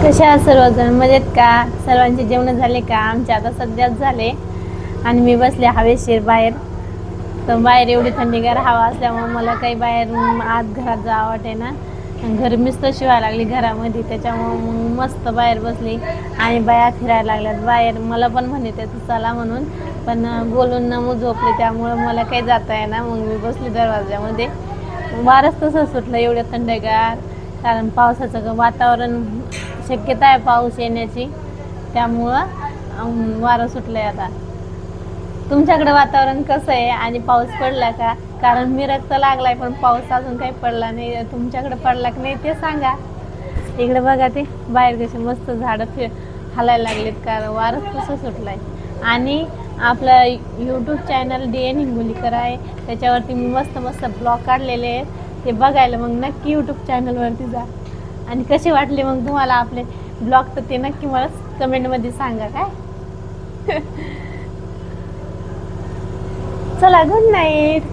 कसे आहात सर्वजण? मजेत का? सर्वांचे जेवण झाले का? आमचे आता सध्याच झाले आणि मी बसले हवेशीर बाहेर. तर बाहेर एवढी थंडीगार हवा असल्यामुळे मला काही बाहेर आत घरात जावं वाटे ना. घर मिस्त शिवायला लागली घरामध्ये, त्याच्यामुळे मग मस्त बाहेर बसली आणि बाया फिरायला लागल्यात बाहेर. मला पण म्हणते तू चला म्हणून, पण बोलून ना मग झोपले, त्यामुळं मला काही जाता येईना. मग मी बसली दरवाज्यामध्ये. वारच तसं सुटलं एवढं थंडगार, कारण पावसाचं वातावरण शक्यता आहे, पाऊस येण्याची. त्यामुळं वारं सुटलंय आता. तुमच्याकडे वातावरण कसं आहे आणि पाऊस पडला का? कारण मिरग तर लागलाय पण पाऊस अजून काही पडला नाही. तुमच्याकडे पडला की नाही ते सांगा. इकडे बघा, ते बाहेर कसे मस्त झाडं हलायला लागलेत, कारण वारच तसं सुटलंय. आणि आपलं यूट्यूब चॅनल DN हिंगोलीकर आहे, त्याच्यावरती मी मस्त मस्त ब्लॉग काढलेले आहेत. ते बघायला मग नक्की यूट्यूब चॅनलवरती जा. आणि कसे वाटले मग तुम्हाला आपले ब्लॉग, तर ते नक्की मला कमेंटमध्ये सांगा काय. चला, गुड नाईट.